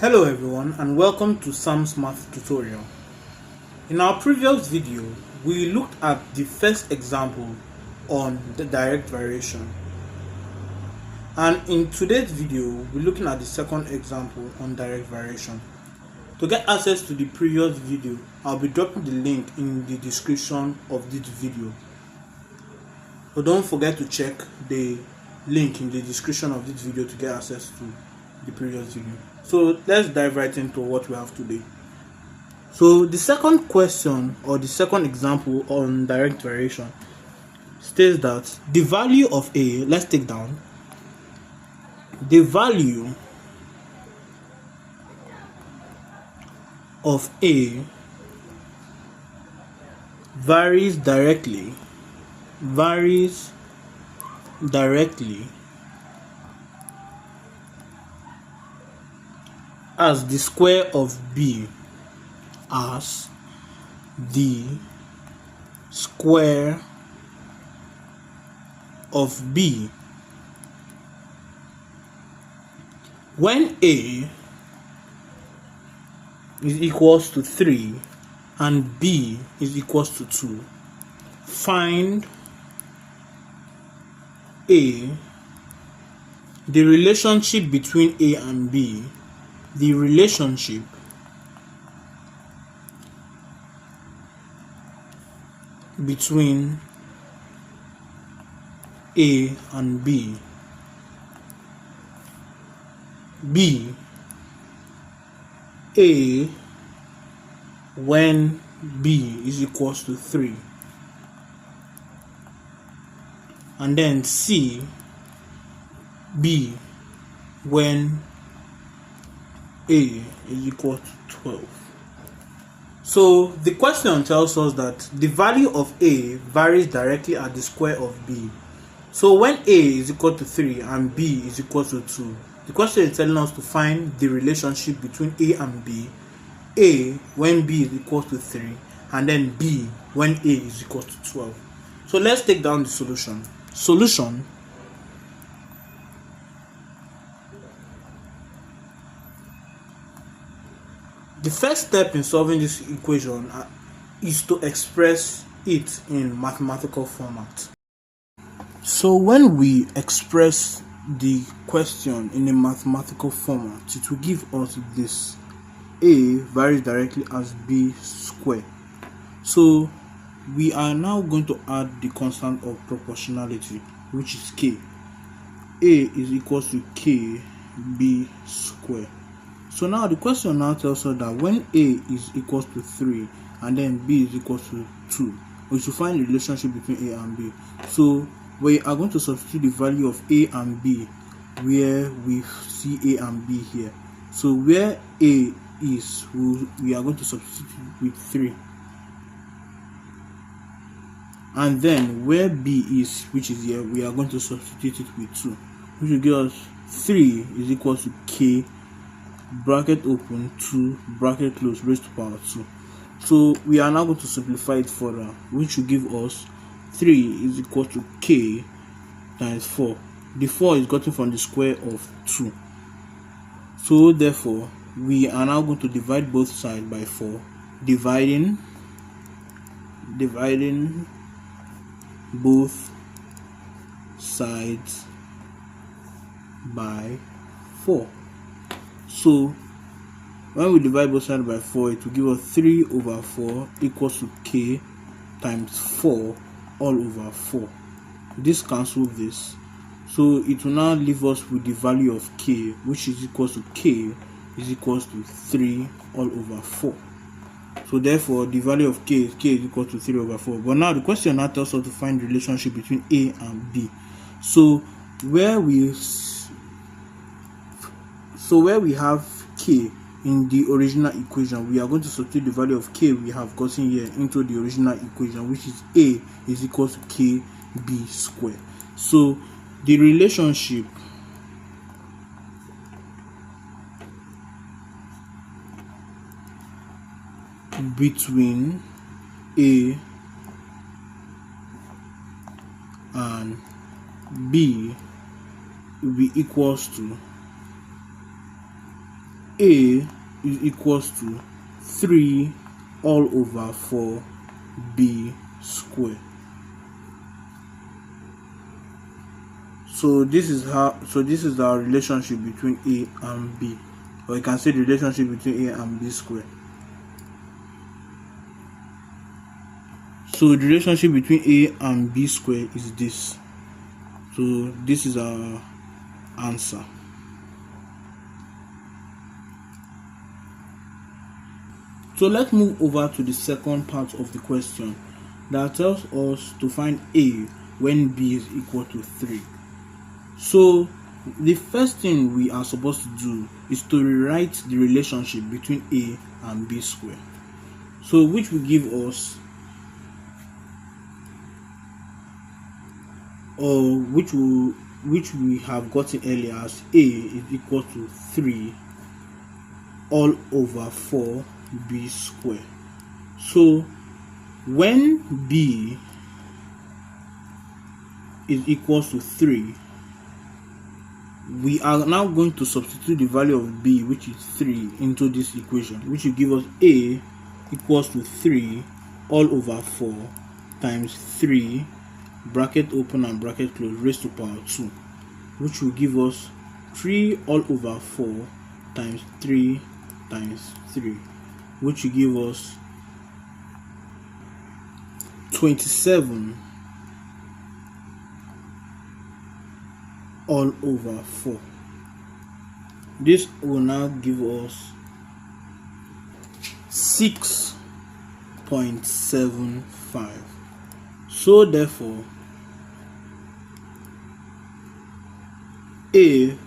Hello everyone and welcome to Sam's Math tutorial. In our previous video, we looked at the first example on the direct variation. And in today's video, we're looking at the second example on direct variation. To get access to the previous video, I'll be dropping the link in the description of this video. So don't forget to check the link in the description of this video to get access to the previous video. So let's dive right into what we have today. So the second question or the second example on direct variation states that the value of A, let's take down the value of A varies directly as the square of B, as the square of B, when A is equals to 3 and B is equals to 2. Find A, the relationship between A and B, the relationship between A and B. B, A when B is equals to 3, and then C, B when A is equal to 12. So the question tells us that the value of A varies directly at the square of B. So when A is equal to 3 and B is equal to 2, the question is telling us to find the relationship between A and B. A when B is equal to 3 and then B when A is equal to 12. So let's take down the solution. Solution: the first step in solving this equation is to express it in mathematical format. So when we express the question in a mathematical format, it will give us this: A varies directly as B squared. So we are now going to add the constant of proportionality, which is K. A is equals to KB squared. So now the question now tells us that when A is equals to 3 and then B is equals to 2, we should find the relationship between A and B. So we are going to substitute the value of A and B where we see A and B here. So where A is, we are going to substitute with 3. And then where B is, which is here, we are going to substitute it with 2, which will give us 3 is equal to K bracket open 2 bracket close raised to power 2. So we are now going to simplify it further, which will give us 3 is equal to K times 4. The 4 is gotten from the square of 2. So therefore we are now going to divide both sides by 4, dividing both sides by 4. So when we divide both sides by 4, it will give us 3 over 4 equals to K times 4 all over 4. This cancels this, so it will now leave us with the value of K, which is equals to K is equals to 3 all over 4. So therefore the value of K is equal to 3 over 4. But now the question now tells us to find the relationship between A and B. So where we have K in the original equation, we are going to substitute the value of K we have gotten here into the original equation, which is A is equal to KB squared. So the relationship between A and B will be equals to A is equals to 3 all over 4b square. So this is our relationship between A and B, or you can say the relationship between A and B square. So the relationship between A and B square is this. So this is our answer. So let's move over to the second part of the question that tells us to find A when B is equal to 3. So the first thing we are supposed to do is to rewrite the relationship between A and B square. So which will give us, or which we have gotten earlier as A is equal to 3 all over 4b square. So when B is equals to 3, we are now going to substitute the value of B, which is 3, into this equation, which will give us A equals to 3 all over 4 times 3 bracket open and bracket close raised to power 2, which will give us 3 all over 4 times 3 times 3, which will give us 27 all over 4. This will now give us 6.75. So therefore A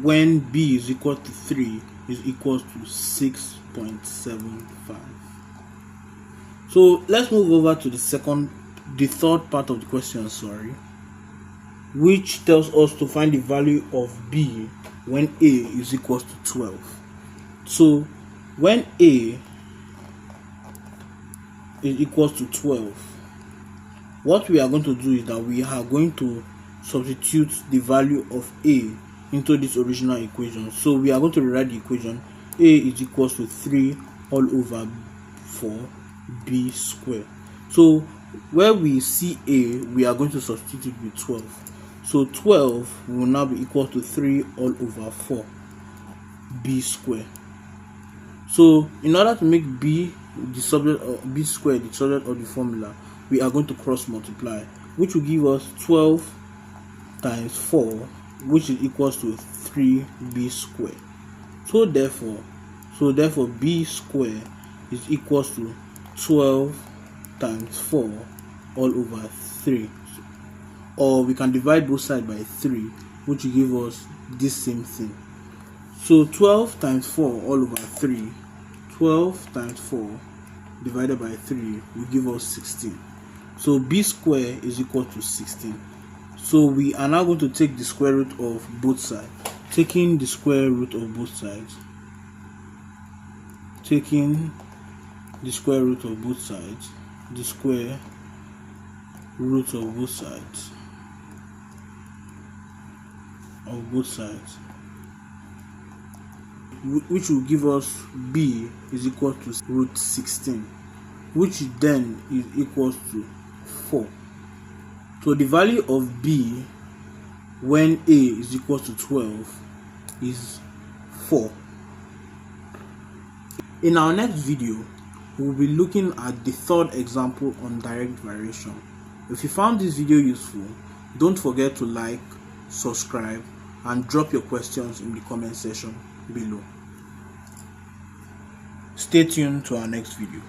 when B is equal to 3 is equal to 6.75. So let's move over to the third part of the question, which tells us to find the value of B when A is equal to 12. So when A is equal to 12, what we are going to do is that we are going to substitute the value of A into this original equation. So we are going to rewrite the equation. A is equals to 3 all over 4b square. So where we see A, we are going to substitute with 12. So 12 will now be equal to 3 all over 4b square. So in order to make B the subject of B square the subject of the formula, we are going to cross multiply, which will give us 12 times 4, which is equals to 3b square. So therefore B square is equals to 12 times 4 all over 3, or we can divide both sides by 3, which will give us this same thing. So 12 times 4 all over 3, 12 times 4 divided by 3 will give us 16. So B square is equal to 16. So we are now going to take the square root of both sides. Taking the square root of both sides, the square root of both sides, which will give us B is equal to root 16, which then is equal to 4. So the value of B when A is equal to 12 is 4. In our next video, we will be looking at the third example on direct variation. If you found this video useful, don't forget to like, subscribe, and drop your questions in the comment section below. Stay tuned to our next video.